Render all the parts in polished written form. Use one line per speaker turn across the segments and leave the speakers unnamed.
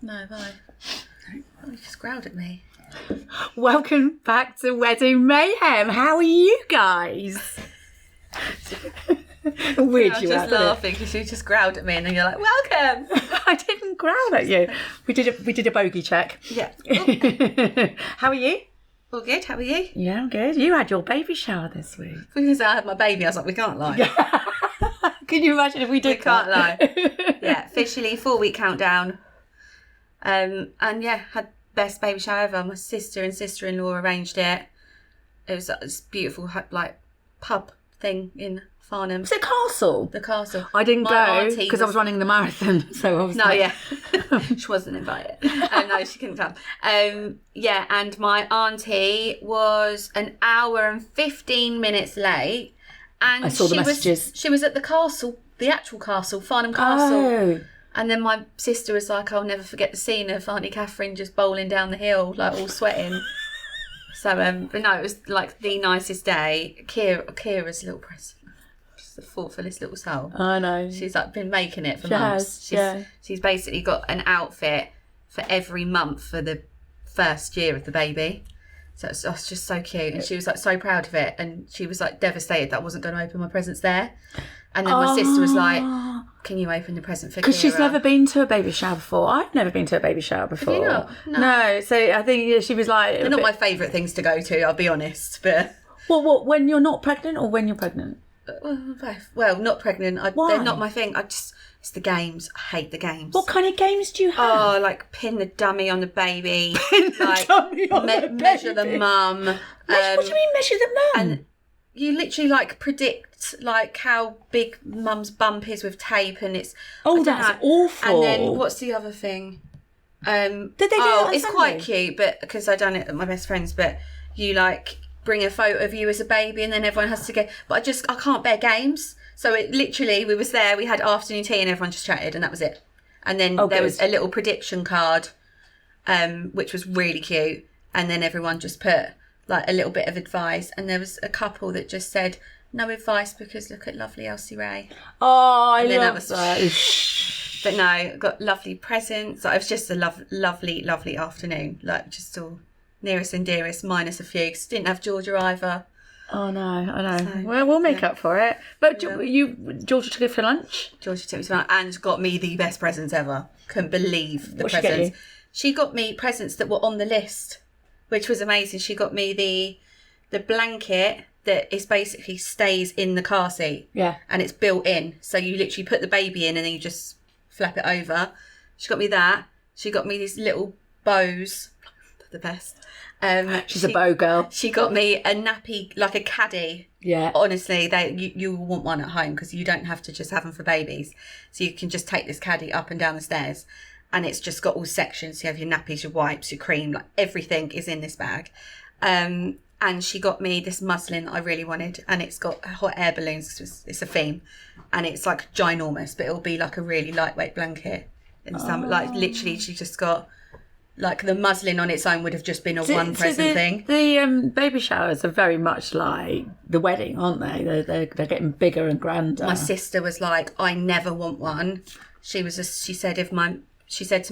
No, bye. Oh, you just growled at me.
Welcome back to Wedding Mayhem. How are you guys? Weird.
I was just laughing because you just growled at me and then you're like, welcome.
I didn't growl at you. We did a bogey check.
Yeah.
How are you?
All good, how are you?
Yeah, I'm good. You had your baby shower this week.
Because I had my baby, I was like, we can't lie.
Can you imagine if we did?
We can't lie. Yeah, officially 4-week countdown. And yeah, had best baby shower ever. My sister and sister-in-law arranged it. It was this beautiful like pub thing in Farnham.
Was it Castle?
The Castle.
I didn't go because I was running the marathon, so I was
she wasn't invited. No, she couldn't come. Yeah, and my auntie was an hour and 15 minutes late, and
I saw the messages.
She was at the castle, the actual castle, Farnham Castle.
Oh.
And then my sister was like, I'll never forget the scene of Auntie Catherine just bowling down the hill, like all sweating. So, but no, it was like the nicest day. Kira's little present. She's the thoughtfulest little soul.
I know.
She's like been making it for
She
months.
has,
She's basically got an outfit for every month for the first year of the baby. So it's just so cute. And she was like so proud of it. And she was like devastated that I wasn't going to open my presents there. And then my sister was like, can you open the present for Kira?
Because she's never been to a baby shower before. I've never been to a baby shower before.
Have you not?
No. So I think she was like...
They're not my favourite things to go to, I'll be honest. But
What, when you're not pregnant or when you're pregnant?
Well, not pregnant.
Why?
They're not my thing. It's the games. I hate the games.
What kind of games do you have?
Oh, like pin the dummy on the baby.
Pin the dummy on the baby.
Measure the mum.
What do you mean measure the mum?
And you literally like predict like how big mum's bump is with tape, and it's
that's awful.
And then what's the other thing?
Did they do that on
it's
Sunday?
quite cute, but because I done it with my best friends, but you like bring a photo of you as a baby and then everyone has to go, but I can't bear games. So it literally, we was there, we had afternoon tea and everyone just chatted and that was it. And then there was a little prediction card, which was really cute. And then everyone just put like a little bit of advice. And there was a couple that just said, no advice because look at lovely Elsie Ray.
Oh, I love that.
But no, got lovely presents. It was just a lovely, lovely afternoon. Like just all nearest and dearest, minus a few. Cause didn't have Georgia either.
Oh no, I know.
So,
well, we'll make up for it. But Georgia took you for lunch?
Georgia took me for lunch and got me the best presents ever. Couldn't believe the
What
presents. She got me presents that were on the list, which was amazing. She got me the blanket that is basically stays in the car seat.
Yeah.
And it's built in. So you literally put the baby in and then you just flap it over. She got me that. She got me these little bows. The best.
She's a bow girl.
She got me a nappy, like a caddy. Yeah. Honestly, you want one at home because you don't have to just have them for babies. So you can just take this caddy up and down the stairs, and it's just got all sections. You have your nappies, your wipes, your cream, like everything is in this bag. And she got me this muslin that I really wanted, and it's got hot air balloons. It's a theme, and it's like ginormous, but it'll be like a really lightweight blanket. In some, like literally, she just got. Like the muslin on its own would have just been a one present thing.
The baby showers are very much like the wedding, aren't they? They're getting bigger and grander.
My sister was like, I never want one. She said to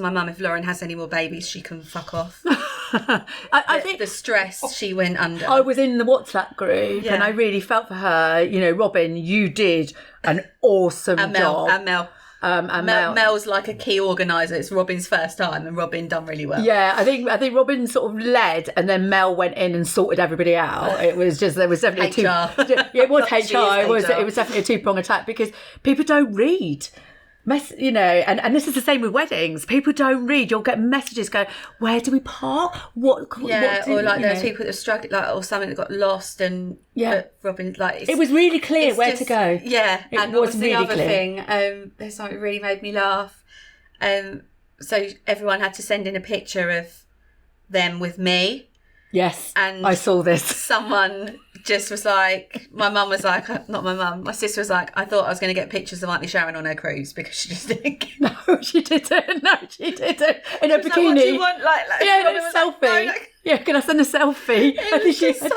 my mum, if Lauren has any more babies, she can fuck off. I think the stress she went under.
I was in the WhatsApp group and I really felt for her. You know, Robin, you did an awesome job.
And Mel. Mel's like a key organiser. It's Robin's first time and Robin done really well.
Yeah, I think Robin sort of led and then Mel went in and sorted everybody out. It was just, there was definitely
HR.
It was HR. It was definitely a two-prong attack because people don't read. You know, and this is the same with weddings. People don't read. You'll get messages going, where do we park? What
or like there's people that struggle, like, or something that got lost, and Robin, like
it was really clear where to go.
Yeah,
it
and
was
the
really
other
clear.
thing, there's something that really made me laugh. So everyone had to send in a picture of them with me.
Yes,
and
I saw this.
Someone just was like, my mum was like, not my mum, my sister was like, I thought I was going to get pictures of Auntie Sharon on her cruise because she just didn't.
No, she didn't. No, she didn't. In a bikini.
Like, what do you want? Like
yeah, a selfie.
Like,
yeah, can I send a selfie?
It was just so,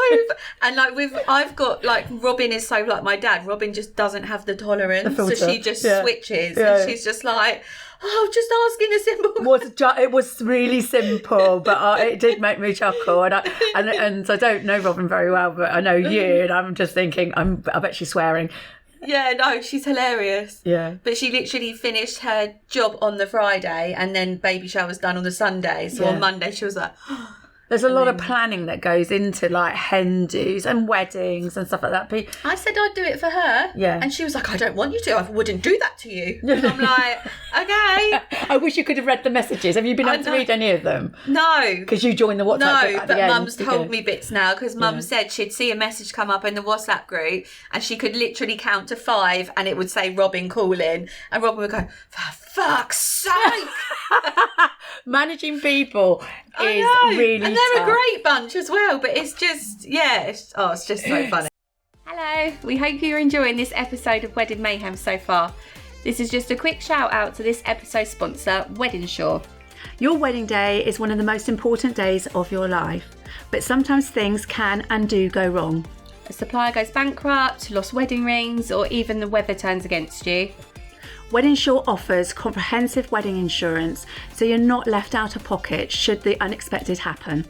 and like I've got like Robin is so like my dad. Robin just doesn't have the tolerance, so she just switches, and she's just like, oh, just asking a simple
It was really simple, but it did make me chuckle. And I don't know Robin very well, but I know you, and I'm just thinking, I bet she's swearing.
Yeah, no, she's hilarious.
Yeah.
But she literally finished her job on the Friday and then baby shower was done on the Sunday. So on Monday she was like...
There's a lot of planning that goes into like hen dos and weddings and stuff like that.
I said I'd do it for her.
Yeah.
And she was like, I don't want you to. I wouldn't do that to you. And I'm like, okay.
I wish you could have read the messages. Have you been able to read any of them?
No.
Because you joined the WhatsApp group at the end.
No, but Mum's told me bits now because Mum said she'd see a message come up in the WhatsApp group and she could literally count to 5 and it would say Robin calling. And Robin would go, for fuck's sake.
Managing people is really
and they're
tough.
a great bunch as well, but it's just it's just so funny. Hello, we hope you're enjoying this episode of Wedding Mayhem so far. This is just a quick shout out to this episode sponsor, Wedding.
Your wedding day is one of the most important days of your life, but sometimes things can and do go wrong.
A supplier goes bankrupt, lost wedding rings, or even the weather turns against you.
Wedding offers comprehensive wedding insurance, so you're not left out of pocket should the unexpected happen.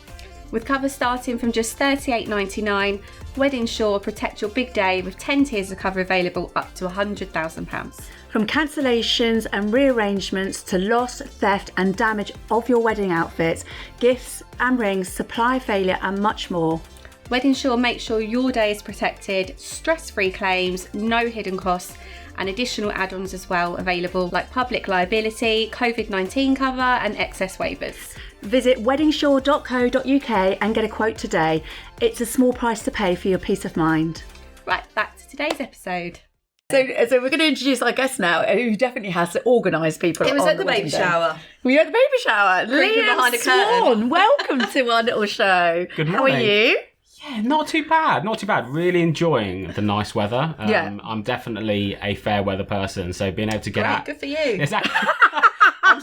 With cover starting from just $38.99, Wedding protect your big day with 10 tiers of cover available up to £100,000.
From cancellations and rearrangements to loss, theft and damage of your wedding outfits, gifts and rings, supply failure and much more.
Wedding makes sure your day is protected, stress-free claims, no hidden costs, and additional add-ons as well available like public liability, COVID-19 cover and excess waivers.
Visit weddingshore.co.uk and get a quote today. It's a small price to pay for your peace of mind.
Right, back to today's episode.
So we're going to introduce our guest now, who definitely has to organise people.
It was at the baby shower.
We were at the baby shower. Liam Swan, welcome to our little show.
Good morning.
How are you?
Yeah, not too bad. Really enjoying the nice weather. I'm definitely a fair weather person, so being able to get out.
Good for you.
Exactly. I'm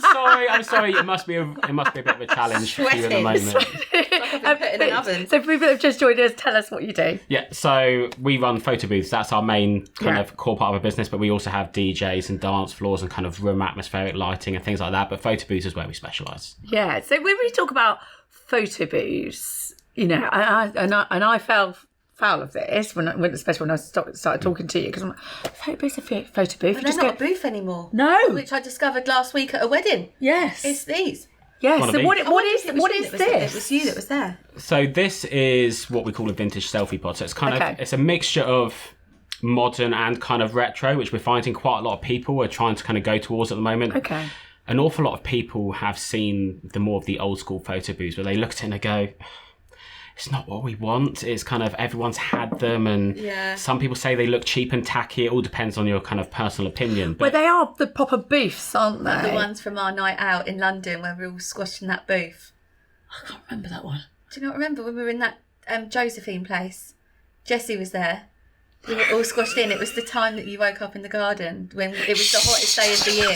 sorry. It must be a bit of a challenge for you at the moment.
Like I've been put in an oven.
So for people that have just joined us, tell us what you do.
Yeah, so we run photo booths. That's our main kind of core part of our business, but we also have DJs and dance floors and kind of room atmospheric lighting and things like that. But photo booths is where we specialise.
Yeah, so when we talk about photo booths, you know, I fell foul of this especially when I started talking to you, because I'm like, photo booth's a photo booth.
But they're not a booth anymore.
No,
which I discovered last week at a wedding.
Yes,
it's these.
Yes. So what is this?
It was you that was there.
So this is what we call a vintage selfie pod. So it's kind of it's a mixture of modern and kind of retro, which we're finding quite a lot of people are trying to kind of go towards at the moment.
Okay.
An awful lot of people have seen the more of the old school photo booths, where they look at it and they go, it's not what we want. It's kind of, everyone's had them, and some people say they look cheap and tacky. It all depends on your kind of personal opinion.
But they are the proper booths, aren't they?
The ones from our night out in London where we all squashed in that booth.
I can't remember that one.
Do you not remember when we were in that Josephine place? Jessie was there. We were all squashed in. It was the time that you woke up in the garden when it was the hottest day of the year,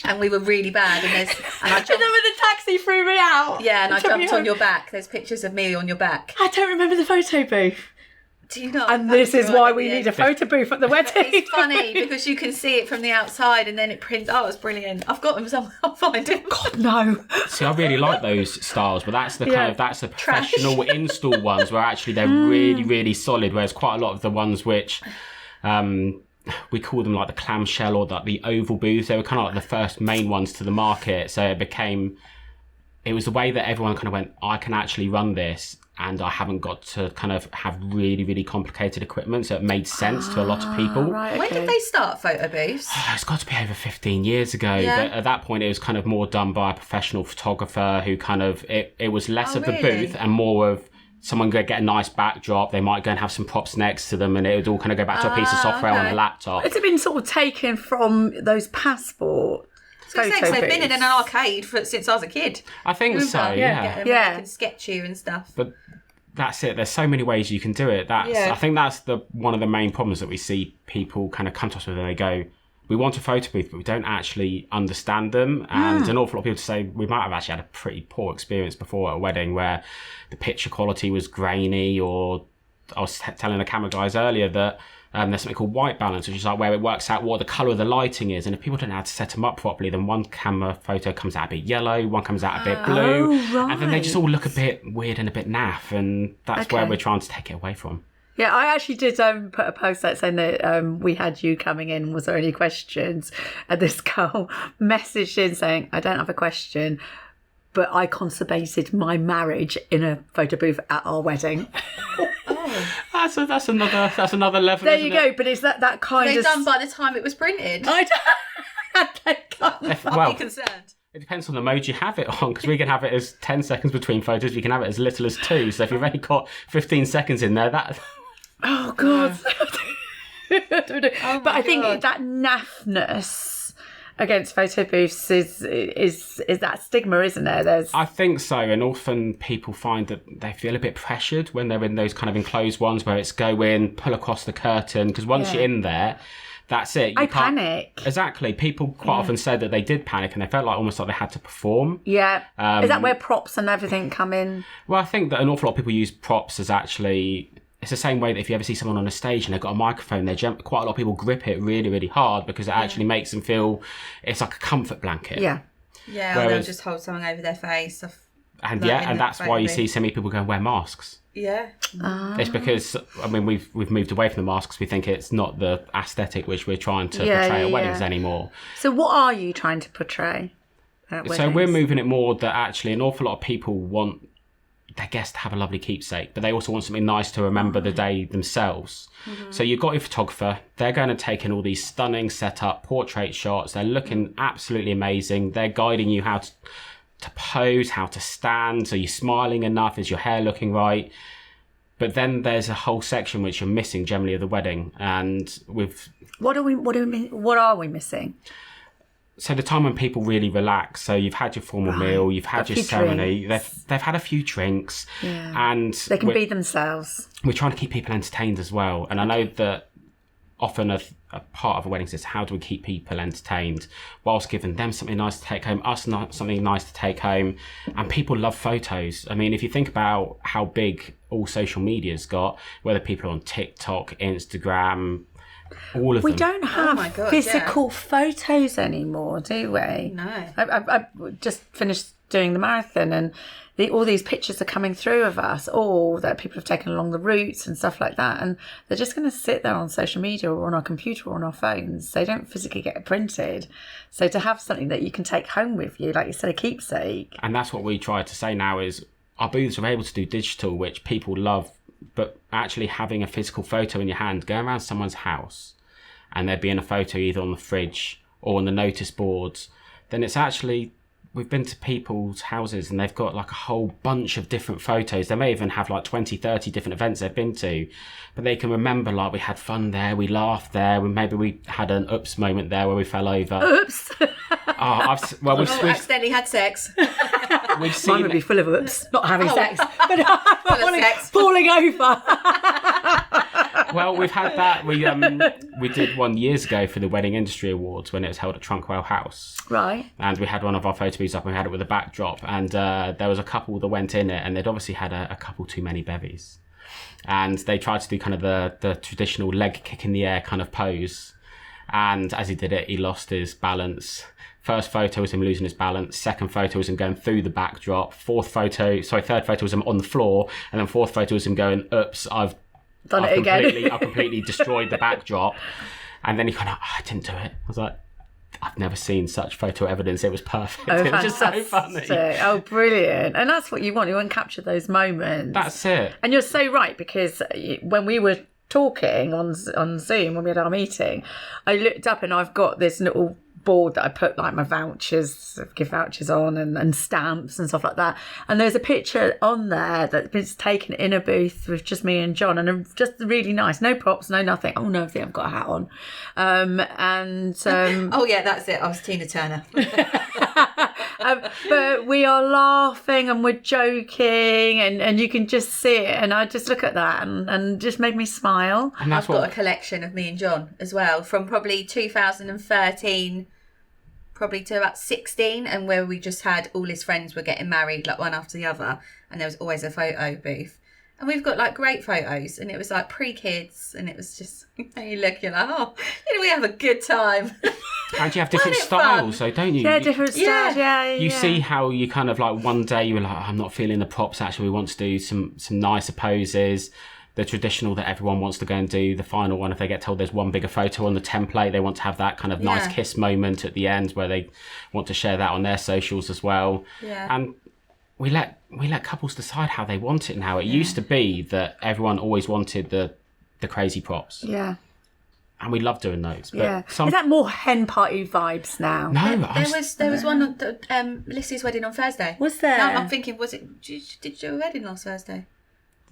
and we were really bad. And I jumped. And
then when the taxi threw me out.
Yeah, and I jumped on your back. There's pictures of me on your back.
I don't remember the photo booth.
Do you not?
And this is why we need a photo booth at the wedding.
It's funny because you can see it from the outside and then it prints. Oh, it's brilliant. I've got them somewhere. I'll find it.
God, no.
See, I really like those styles, but that's the kind of, that's the professional install ones where actually they're really, really solid. Whereas quite a lot of the ones which, we call them like the clamshell or the oval booths. They were kind of like the first main ones to the market. So it was the way that everyone kind of went, I can actually run this, and I haven't got to kind of have really, really complicated equipment. So it made sense to a lot of people.
Right, okay.
When did they start photo booths?
It's got to be over 15 years ago. Yeah. But at that point, it was kind of more done by a professional photographer who kind of, it was less of the booth and more of someone going to get a nice backdrop. They might go and have some props next to them, and it would all kind of go back to a piece of software on a laptop.
It's been sort of taken from those passport photo booths.
They've been in an arcade since I was a kid.
I think so, yeah.
They can sketch you and stuff.
But that's it. There's so many ways you can do it. I think that's one of the main problems that we see people kind of come to us with, and they go, we want a photo booth, but we don't actually understand them. And an awful lot of people say, we might have actually had a pretty poor experience before at a wedding where the picture quality was grainy, or I was telling the camera guys earlier that There's something called white balance, which is like where it works out what the colour of the lighting is. And if people don't know how to set them up properly, then one camera photo comes out a bit yellow, one comes out a bit blue.
Right.
And then they just all look a bit weird and a bit naff. And that's where we're trying to take it away from.
Yeah, I actually did put a post out saying that we had you coming in. Was there any questions? And this girl messaged in saying, I don't have a question, but I consummated my marriage in a photo booth at our wedding.
That's another level.
There you go. But it's that kind of.
They done by the time it was printed.
I don't.
I'll be concerned.
It depends on the mode you have it on, because we can have it as 10 seconds between photos. We can have it as little as 2. So if you've only got 15 seconds in there, that.
Oh God.
Oh,
but I think that naffness against photo booths is that stigma, isn't there?
I think so, and often people find that they feel a bit pressured when they're in those kind of enclosed ones where it's go in, pull across the curtain, because once you're in there, that's it.
I panic.
Exactly. People quite often said that they did panic and they felt like almost like they had to perform.
Yeah. Is that where props and everything come in?
Well, I think that an awful lot of people use props as actually... It's the same way that if you ever see someone on a stage and they've got a microphone, quite a lot of people grip it really, really hard because it actually makes them feel it's like a comfort blanket.
Yeah.
Yeah, or they'll just hold something over their face.
And that's why you see so many people go and wear masks.
Yeah.
It's because, I mean, we've moved away from the masks. We think it's not the aesthetic which we're trying to portray at weddings anymore.
So what are you trying to portray at weddings?
So we're moving it more that actually an awful lot of people want their guests to have a lovely keepsake, but they also want something nice to remember the day themselves. Mm-hmm. So you've got your photographer, they're going to take in all these stunning setup portrait shots, they're looking absolutely amazing, they're guiding you how to pose, how to stand, are you smiling enough, is your hair looking right? But then there's a whole section which you're missing generally of the wedding, and
what are we missing?
So the time when people really relax, so you've had your formal meal, you've had your ceremony, they've had a few drinks, and
they can be themselves.
We're trying to keep people entertained as well, and I know that often a part of a wedding is how do we keep people entertained whilst giving them something nice to take home, us something nice to take home, and people love photos. I mean, if you think about how big all social media's got, whether people are on TikTok, Instagram, all of them.
We don't have physical photos anymore, do we?
No.
I just finished doing the marathon and all these pictures are coming through of us, all that people have taken along the routes and stuff like that. And they're just going to sit there on social media or on our computer or on our phones. They don't physically get printed. So to have something that you can take home with you, like you said, a keepsake.
And that's what we try to say now is our booths are able to do digital, which people love, but actually having a physical photo in your hand, going around someone's house and there being a photo either on the fridge or on the notice boards, then it's actually, we've been to people's houses and they've got like a whole bunch of different photos. They may even have like 20, 30 different events they've been to, but they can remember like we had fun there, we laughed there, maybe we had an oops moment there where we fell over.
Oops.
We've
accidentally had sex.
We've seen mine would be full of oops, not having sex, but falling over.
Well, we've had that. We did one years ago for the Wedding Industry Awards when it was held at Trunkwell House.
Right.
And we had one of our photo booths up and we had it with a backdrop. And there was a couple that went in it and they'd obviously had a couple too many bevies. And they tried to do kind of the traditional leg kick in the air kind of pose. And as he did it, he lost his balance. First photo was him losing his balance. Second photo was him going through the backdrop. Third photo was him on the floor. And then fourth photo was him going, oops, I've completely destroyed the backdrop. And then he kind of, I didn't do it. I was like, I've never seen such photo evidence. It was perfect. It was just so funny.
Oh, brilliant. And that's what you want. You want to capture those moments.
That's it.
And you're so right, because when we were talking on Zoom, when we had our meeting, I looked up and I've got this little board that I put like my vouchers, gift vouchers on and stamps and stuff like that. And there's a picture on there that was taken in a booth with just me and John, and just really nice. No props, no nothing. Oh no, I think I've got a hat on.
Oh yeah, that's it. I was Tina Turner.
But we are laughing and we're joking and you can just see it. And I just look at that and just made me smile.
And
I've got a collection of me and John as well from probably 2013 probably to about 16, and where we just had all his friends were getting married like one after the other, and there was always a photo booth. And we've got like great photos, and it was like pre-kids, and it was just, you look, you're like, oh, we have a good time.
And you have different styles, so don't you?
Yeah, different styles, yeah.
You see how you kind of like one day you were like, I'm not feeling the props, actually, we want to do some nicer poses. The traditional that everyone wants to go and do, the final one, if they get told there's one bigger photo on the template, they want to have that kind of nice kiss moment at the end where they want to share that on their socials as well.
Yeah.
And we let couples decide how they want it now. It used to be that everyone always wanted the crazy props.
Yeah.
And we love doing those. But
Is that more hen party vibes now?
No.
There was one on Lissy's wedding on Thursday.
Was there?
No, I'm thinking, did you do a wedding last Thursday?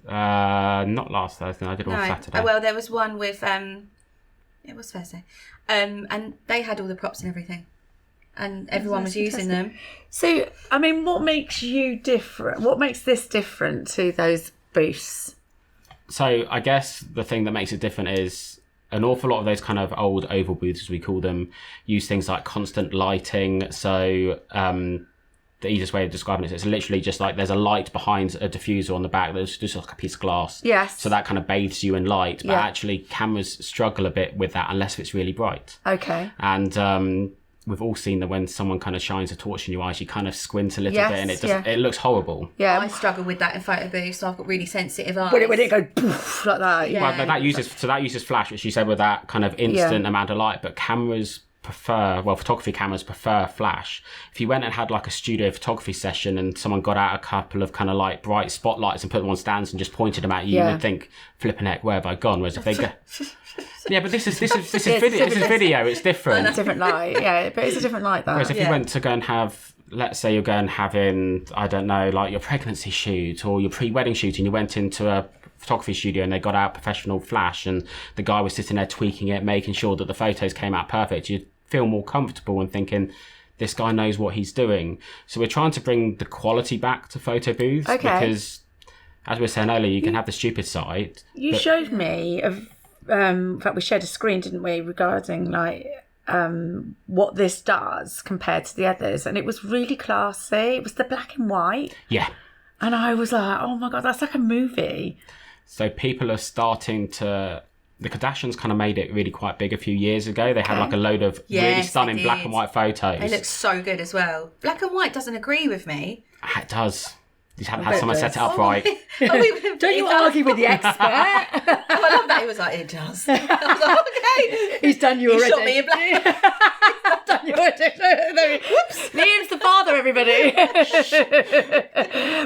Not last Thursday. I did it on Saturday.
Oh, well, there was one with it was Thursday, and they had all the props and everything, and everyone was using them.
So, I mean, what makes you different? What makes this different to those booths?
So, I guess the thing that makes it different is an awful lot of those kind of old oval booths, as we call them, use things like constant lighting. So, the easiest way of describing it is it's literally just like there's a light behind a diffuser on the back. There's just like a piece of glass.
Yes.
So that kind of bathes you in light. But actually cameras struggle a bit with that unless it's really bright.
Okay.
And we've all seen that when someone kind of shines a torch in your eyes, you kind of squint a little bit and it looks horrible.
Yeah.
I struggle with that in photo booths, so I've got really sensitive eyes.
When it goes poof like that.
Yeah.
Well, but that uses flash, which you said with that kind of instant amount of light, but photography cameras prefer flash. If you went and had like a studio photography session and someone got out a couple of kind of like bright spotlights and put them on stands and just pointed them at you, you would think, flipping heck, where have I gone? Whereas if they go, but this is video, it's different.
It's a different light, but it's a different light though.
Whereas if you went to go and have, let's say you're going having, I don't know, like your pregnancy shoot or your pre-wedding shoot, and you went into a photography studio and they got out professional flash and the guy was sitting there tweaking it, making sure that the photos came out perfect, you'd feel more comfortable and thinking, this guy knows what he's doing. So we're trying to bring the quality back to photo booths because, as we were saying earlier, you can have the stupid side.
You showed me, in fact we shared a screen, didn't we, regarding like what this does compared to the others, and it was really classy. It was the black and white.
Yeah.
And I was like, oh my God, that's like a movie.
So people are starting to... The Kardashians kind of made it really quite big a few years ago. They had like a load of really stunning black and white photos.
They look so good as well. Black and white doesn't agree with me.
It does. You haven't had someone set it up right.
Don't you argue with the expert?
I love that. He was like, it does. I was like, okay.
He's done you already.
He shot me in black.
Done you already. Whoops. Liam's the father, everybody.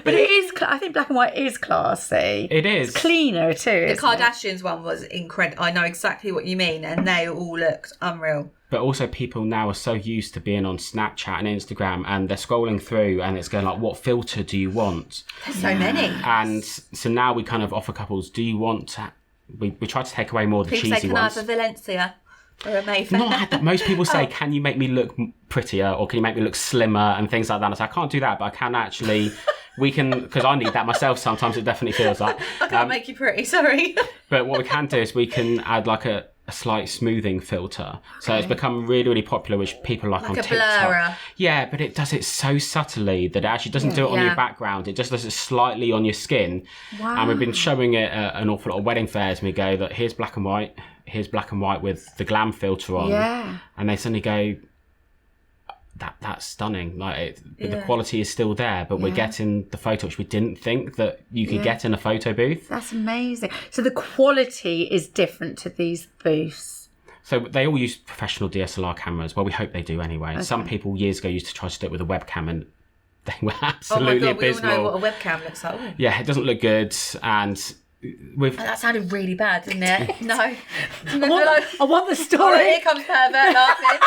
But it is, I think black and white is classy.
It is.
It's cleaner too.
The Kardashians one was incredible. I know exactly what you mean. And they all looked unreal.
But also people now are so used to being on Snapchat and Instagram and they're scrolling through and it's going like, what filter do you want?
There's so many.
And so now we kind of offer couples, do you want to... We try to take away more of the
people
cheesy
say,
ones.
can I have a Valencia or a Mayfair?
Not that. Most people say, can you make me look prettier or can you make me look slimmer and things like that. And I say, I can't do that, but I can actually... We can, because I need that myself sometimes, it definitely feels like.
I can't make you pretty, sorry.
But what we can do is we can add like a slight smoothing filter. So it's become really, really popular, which people like on
a
TikTok.
blurrer.
Yeah, but it does it so subtly that it actually doesn't do it on your background. It just does it slightly on your skin. Wow. And we've been showing it at an awful lot of wedding fairs and we go that here's black and white with the glam filter on.
Yeah.
And they suddenly go, that's stunning. Like the quality is still there, but we're getting the photo which we didn't think that you could get in a photo booth.
That's amazing. So the quality is different to these booths.
So they all use professional DSLR cameras. Well, we hope they do anyway. Okay. Some people years ago used to try to do it with a webcam and they were absolutely abysmal.
We all know what a webcam looks like.
Yeah, it doesn't look good and...
That sounded really bad, didn't it? No.
I want the story.
Oh, here comes pervert laughing.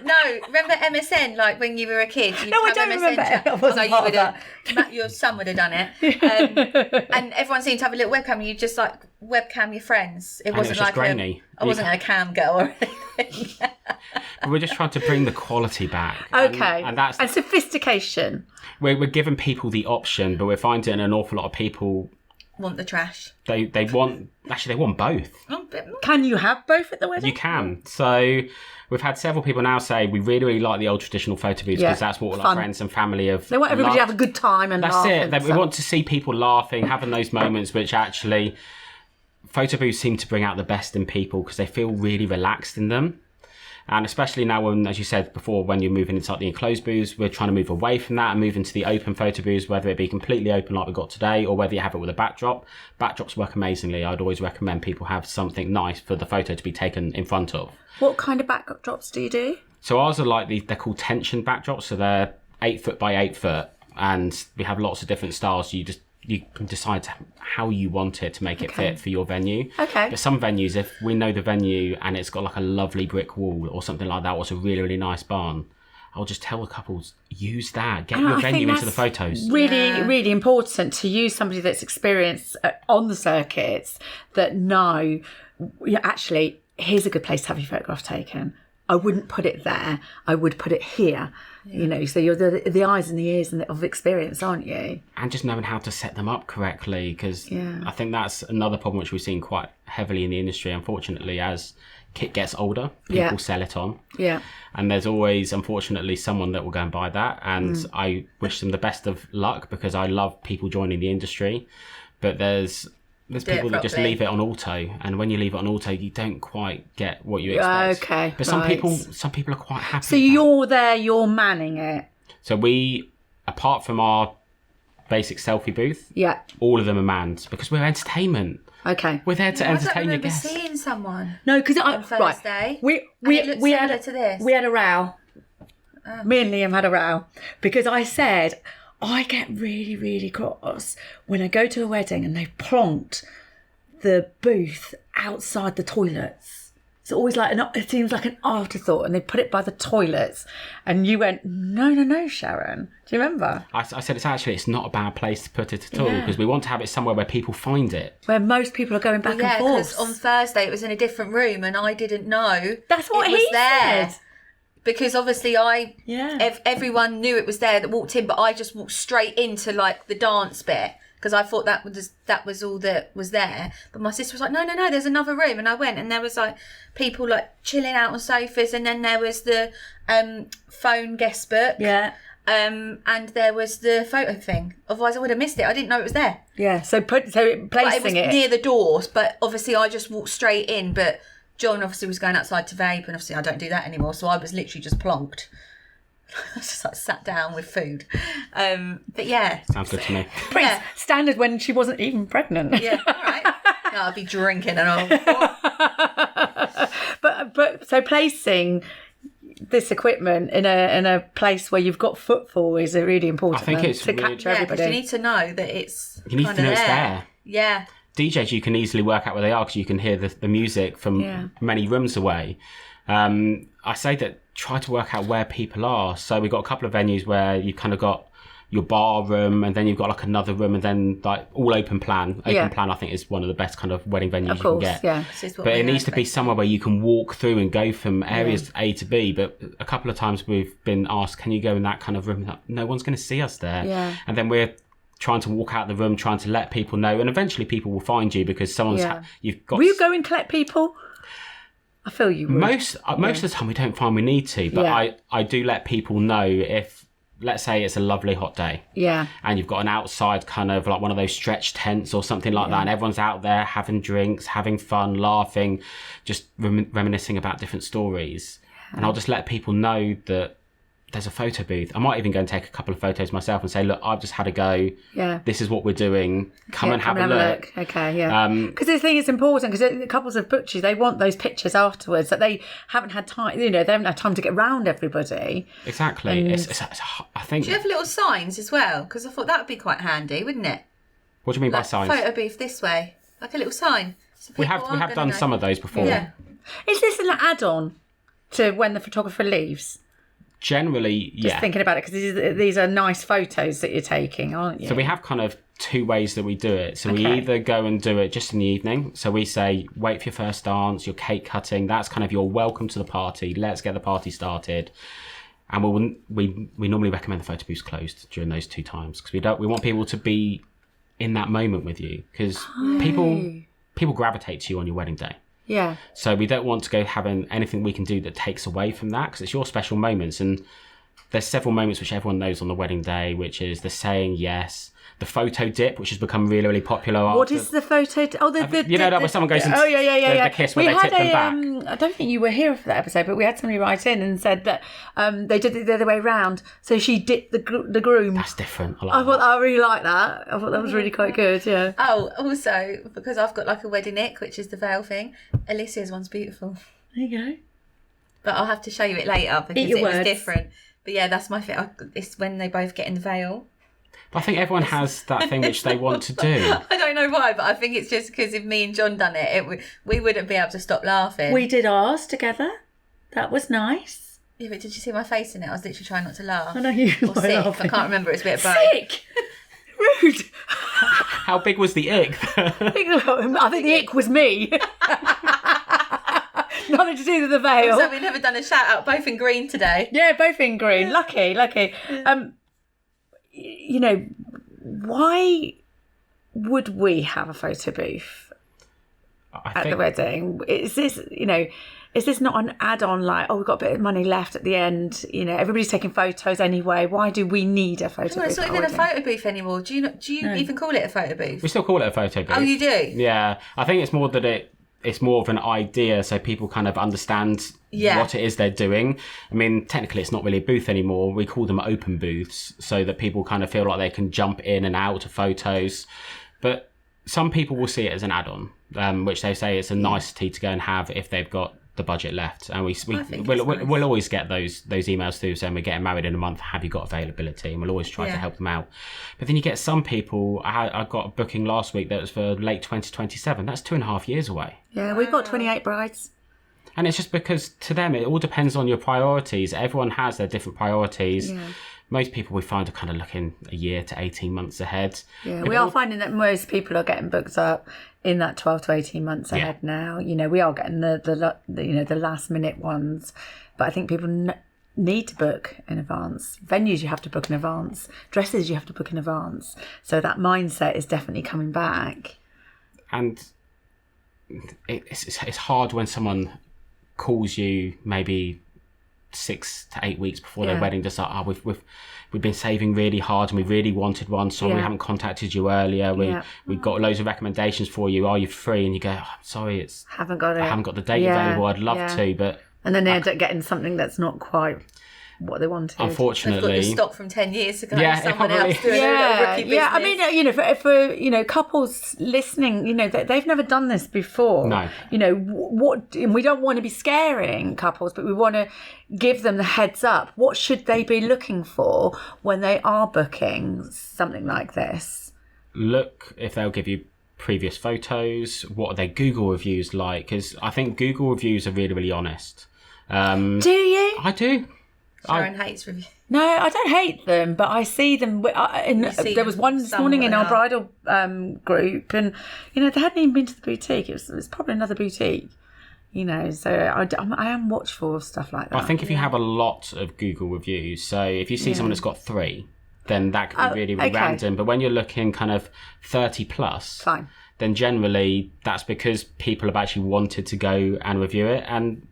No, remember MSN, like when you were a kid?
No, I don't remember.
Your son would have done it. And everyone seemed to have a little webcam and you just like webcam your friends. It wasn't like
grainy.
I wasn't a cam girl or anything.
But we're just trying to bring the quality back.
Okay.
And that's
sophistication.
We're giving people the option, but we're finding an awful lot of people
want the trash.
They want both.
Can you have both at the wedding?
You can. So we've had several people now say we really, really like the old traditional photo booths because that's what all our friends and family have.
They want everybody to have a good time and
that's it. We want to see people laughing, having those moments which actually photo booths seem to bring out the best in people because they feel really relaxed in them. And especially now when, as you said before, when you're moving into like the enclosed booths, we're trying to move away from that and move into the open photo booths, whether it be completely open like we've got today or whether you have it with a backdrop. Backdrops work amazingly. I'd always recommend people have something nice for the photo to be taken in front of.
What kind of backdrops do you do?
So ours are like they're called tension backdrops. So they're 8 foot by 8 foot and we have lots of different styles. So you can decide how you want it to make it fit for your venue.
Okay.
But some venues, if we know the venue and it's got like a lovely brick wall or something like that, or it's a really, really nice barn, I'll just tell the couples, use that. Get your venue into the photos.
Really, really important to use somebody that's experienced on the circuits that know, actually, here's a good place to have your photograph taken. I wouldn't put it there. I would put it here. Yeah. So you're the eyes and the ears of experience, aren't you? And
just knowing how to set them up correctly, because I think that's another problem which we've seen quite heavily in the industry. Unfortunately, as kit gets older, people sell it on. Yeah. And there's always, unfortunately, someone that will go and buy that. And I wish them the best of luck because I love people joining the industry. But there's people that just leave it on auto, and when you leave it on auto, you don't quite get what you expect.
Okay,
but some people are quite happy.
So you're manning it.
So we, apart from our basic selfie booth, all of them are manned because we're entertainment.
Okay,
we're there to entertain your guests.
I don't remember seeing someone.
No, because
on Thursday.
We had a row. Me and Liam had a row because I said, I get really, really cross when I go to a wedding and they've plonked the booth outside the toilets. It's always it seems like an afterthought, and they put it by the toilets. And you went, no, Sharon. Do you remember?
I said it's not a bad place to put it at all because we want to have it somewhere where people find it.
Where most people are going back and forth.
Yeah, because on Thursday it was in a different room and I didn't know
that's what he said.
Because obviously everyone knew it was there that walked in, but I just walked straight into like the dance bit because I thought that was all that was there. But my sister was like, no, there's another room, and I went and there was like people like chilling out on sofas, and then there was the phone guest book, and there was the photo thing. Otherwise, I would have missed it. I didn't know it was there.
Yeah, so placing it
near the doors, but obviously I just walked straight in, but. John obviously was going outside to vape, and obviously I don't do that anymore, so I was literally just plonked. I just sat down with food. But yeah.
Sounds good to me.
Pretty standard when she wasn't even pregnant.
Yeah, all right. No, I'd be drinking and all.
But so placing this equipment in a place where you've got footfall is really important.
I think it's
to capture everybody.
You need to know that it's
you need to know it's there.
Yeah.
DJs, you can easily work out where they are because you can hear the music from many rooms away. I say that try to work out where people are. So we've got a couple of venues where you've kind of got your bar room, and then you've got like another room, and then like all open plan. Open plan, I think, is one of the best kind of wedding venues you can get.
Yeah.
But it needs to be somewhere where you can walk through and go from areas A to B. But a couple of times we've been asked, can you go in that kind of room? No one's going to see us there.
Yeah.
And then we're trying to walk out the room, trying to let people know, and eventually people will find you because someone's you've got.
Will you go and collect people? I feel you would.
Most of the time we don't find we need to, but I do let people know if, let's say it's a lovely hot day, and you've got an outside kind of like one of those stretch tents or something like that, and everyone's out there having drinks, having fun, laughing, just reminiscing about different stories, and I'll just let people know that there's a photo booth. I might even go and take a couple of photos myself and say, look, I've just had a go. Yeah. This is what we're doing. Come and have a look.
Okay, yeah. Because the thing is important, because couples have booked you, they want those pictures afterwards that they haven't had time, they haven't had time to get round everybody.
Exactly. I think.
Do you have little signs as well? Because I thought that would be quite handy, wouldn't it?
What do you mean by signs?
Photo booth this way. Like a little sign. So
we have done some of those before.
Yeah.
Is this an add-on to when the photographer leaves?
Generally,
Just thinking about it, because these are nice photos that you're taking, aren't you?
So we have kind of two ways that we do it. So we either go and do it just in the evening. So we say, wait for your first dance, your cake cutting. That's kind of your welcome to the party. Let's get the party started. And we normally recommend the photo booths closed during those two times because we want people to be in that moment with you, because people gravitate to you on your wedding day.
Yeah.
So we don't want to go having anything we can do that takes away from that, because it's your special moments. And there's several moments which everyone knows on the wedding day, which is the saying yes, the photo dip, which has become really, really popular.
What is the photo dip? Oh,
that where someone goes into the kiss where they tip them back.
I don't think you were here for that episode, but we had somebody write in and said that they did it the other way round. So she dipped the groom.
That's different.
I really like that. I thought that was really quite good, yeah.
Oh, also, because I've got like a wedding ick, which is the veil thing, Alicia's one's beautiful.
There you go.
But I'll have to show you it later because it was different. But yeah, that's my fit. It's when they both get in the veil.
But I think everyone has that thing which they want to do.
I don't know why, but I think it's just because if me and John done it, we wouldn't be able to stop laughing.
We did ours together. That was nice.
Yeah, but did you see my face in it? I was literally trying not to laugh.
I know you were laughing.
I can't remember. It's a bit of both.
Sick! Rude!
How big was the ick?
I think the ick was me. Nothing to do with the veil.
So we've never done a shout out, both in green today.
Yeah, both in green. Lucky. You know, why would we have a photo booth at the wedding? Is this not an add-on, like, oh, we've got a bit of money left at the end, you know, everybody's taking photos anyway, why do we need a photo booth?
It's not even a photo booth anymore. Do you even call it a photo booth?
We still call it a photo booth.
Oh, you do?
Yeah. I think it's more that it's more of an idea, so people kind of understand what it is they're doing. I mean, technically it's not really a booth anymore. We call them open booths, so that people kind of feel like they can jump in and out of photos. But some people will see it as an add-on, which they say it's a nicety to go and have if they've got the budget left. And we'll always get those emails through saying we're getting married in a month, have you got availability? And we'll always try to help them out. But then you get some people, I got a booking last week that was for late 2027. That's 2.5 years away.
Yeah, we've got 28 brides.
And it's just because to them it all depends on your priorities. Everyone has their different priorities. Yeah. Most people we find are kind of looking a year to 18 months ahead. Yeah,
we are finding that most people are getting booked up in that 12 to 18 months ahead now. You know, we are getting the last minute ones, but I think people need to book in advance. Venues you have to book in advance. Dresses you have to book in advance. So that mindset is definitely coming back.
And it's hard when someone calls you maybe 6 to 8 weeks before their wedding, just like, we've been saving really hard and we really wanted one, so we haven't contacted you earlier. We got loads of recommendations for you. Are you free? And you go, oh, I'm sorry, I haven't got the date available. I'd love to, but
and then they end up getting something that's not quite what they wanted.
Unfortunately,
they've got the stock from 10 years ago. Someone else doing rookie business.
I mean, you know, for couples listening, you know, they've never done this before.
No.
You know, and we don't want to be scaring couples, but we want to give them the heads up. What should they be looking for when they are booking something like this?
Look if they'll give you previous photos. What are their Google reviews like? Because I think Google reviews are really, really honest.
Do you?
I do.
Sharon hates reviews.
No, I don't hate them, but I see them. There was one this morning in our bridal group, and you know they hadn't even been to the boutique. It was probably another boutique, you know. So I am watchful of stuff like that.
I think if you have a lot of Google reviews, so if you see someone that's got 3, then that could be really random. But when you're looking kind of 30 plus,
fine,
then generally that's because people have actually wanted to go and review it. And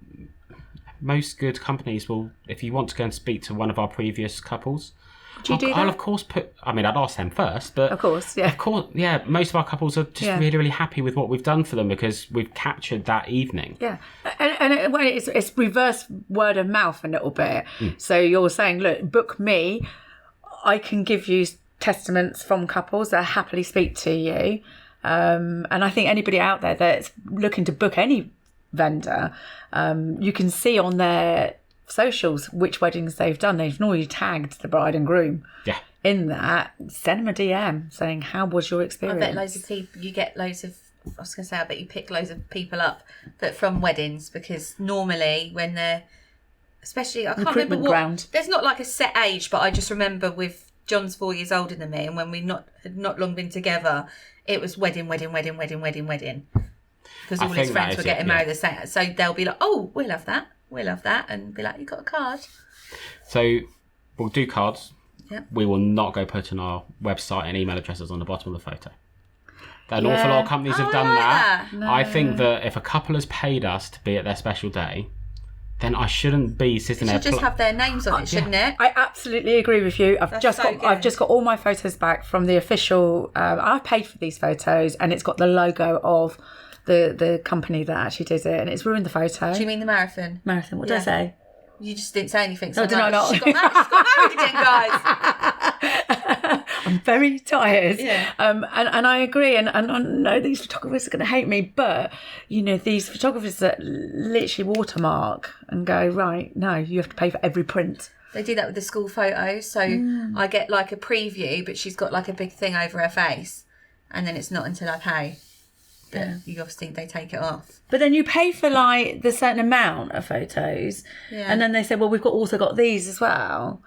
most good companies will, if you want to go and speak to one of our previous couples, I'll of course I'd ask them first, but
of course,
most of our couples are just really, really happy with what we've done for them because we've captured that evening.
Yeah, and it's reverse word of mouth a little bit. So you're saying, look, book me. I can give you testaments from couples that happily speak to you. And I think anybody out there that's looking to book any vendor, you can see on their socials which weddings they've done. They've normally tagged the bride and groom in that. Send them a DM saying, how was your experience?
I bet loads of people, you get loads of, I was going to say, I bet you pick loads of people up but from weddings, because normally when they're, especially, I can't remember what, there's not like a set age, but I just remember with John's 4 years older than me, and when we had not long been together, it was wedding. Because all his friends were getting married the same. So they'll be like, oh, we'll have that. And be like, you got a card?
So we'll do cards. we will not go putting our website and email addresses on the bottom of the photo. An awful lot of companies have done that.
No.
I think that if a couple has paid us to be at their special day, then I shouldn't be sitting there.
It should just have their names on it, shouldn't it?
I absolutely agree with you. I've just got all my photos back from the official. I paid for these photos, and it's got the logo of the company that actually did it, and it's ruined the photo.
Do you mean the marathon?
Marathon. What did I say?
You just didn't say anything. So
No, did I not?
She's got married again, guys.
I'm very tired.
Yeah.
And I agree. And I know these photographers are going to hate me, but, you know, these photographers that literally watermark and go, right, no, you have to pay for every print.
They do that with the school photos. So I get like a preview, but she's got like a big thing over her face. And then it's not until I pay that you obviously, they take it off.
But then you pay for like the certain amount of photos. Yeah. And then they say, well, we've also got these as well.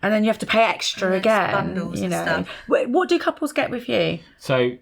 And then you have to pay extra again.
Bundles and stuff.
What do couples get with you?
So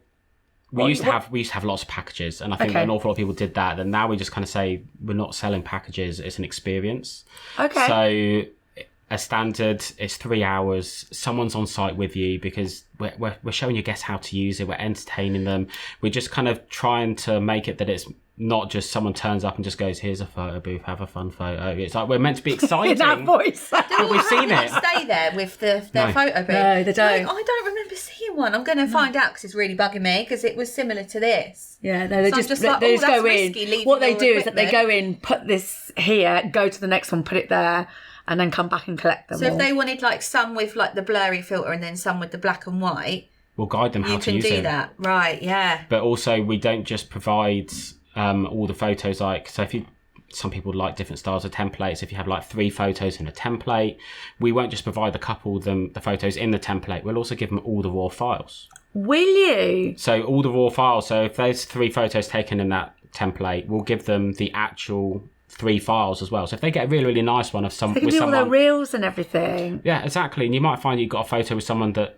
we used to have lots of packages, and I think that an awful lot of people did that. And now we just kind of say we're not selling packages; it's an experience.
Okay.
So a standard is 3 hours. Someone's on site with you because we're showing your guests how to use it. We're entertaining them. We're just kind of trying to make it that it's not just someone turns up and just goes, here's a photo booth, have a fun photo. It's like we're meant to be exciting.
That voice.
But we've seen it.
Stay there with their photo booth.
No, they don't.
I don't remember seeing one. I'm going to find out because it's really bugging me because it was similar to this.
Yeah, no, they
So
just
like,
they just go
risky,
in. What they do is that they
equipment.
go in, put this here, go to the next one, put it there, and then come back and collect them.
So if they wanted like some with like the blurry filter and then some with the black and white,
We'll guide them how to use it.
you can do that. Right, yeah.
But also we don't just provide all the photos, like, so if you, some people like different styles of templates. If you have like 3 photos in a template, we won't just provide the couple the photos in the template. We'll also give them all the raw files.
Will you?
So all the raw files. So if there's 3 photos taken in that template, we'll give them the actual 3 files as well. So if they get a really, really nice one of some
They can
with
do
someone,
all their reels and everything.
yeah, exactly. And you might find you've got a photo with someone that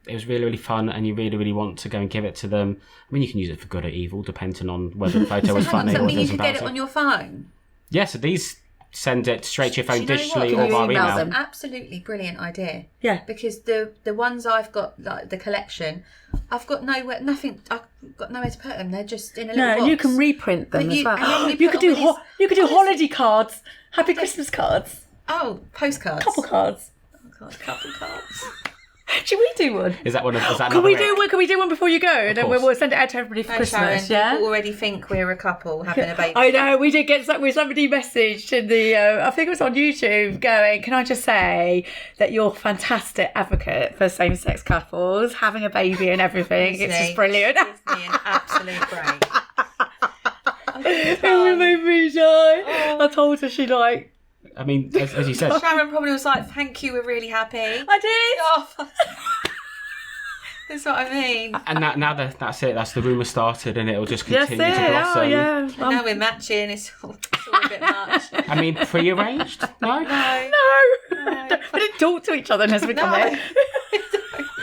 it was really, really fun and you really, really want to go and give it to them. I mean, you can use it for good or evil, depending on whether the photo was funny or
you
was
could get it
embarrassing.
on your phone.
Yeah, so these send it straight to your phone
Do you know
digitally
what?
or via
email
email.
them?
Absolutely brilliant idea.
Yeah.
Because the ones I've got, like the collection, I've got nowhere to put them. They're just in a little box.
No, you can reprint them
But
as
and
well.
then
You
put
could
on
do you could do holiday cards, happy Christmas cards,
Oh, postcards.
couple cards.
Oh God, couple cards.
Should we do one?
Is that one? Is that
Can we
another
do one? Can we do one before you go? And then
course.
we'll send it out to everybody for
No,
Christmas.
Sharon,
Yeah.
people already think we're a couple having a baby.
I know, we did get somebody messaged in the, I think it was on YouTube, going, can I just say that you're a fantastic advocate for same-sex couples, having a baby and everything. It's just brilliant.
Gives me an absolute break.
It made me shy. I told her
I mean, as you said,
Sharon probably was like, thank you, we're really happy.
I did.
Oh, that's what I mean.
and now that's it. That's the rumour started, and it'll just
Yes,
continue to blossom.
oh, yeah.
And now we're matching. It's all a bit much.
I mean, pre-arranged? No?
No.
No. We didn't talk to each other as we come in.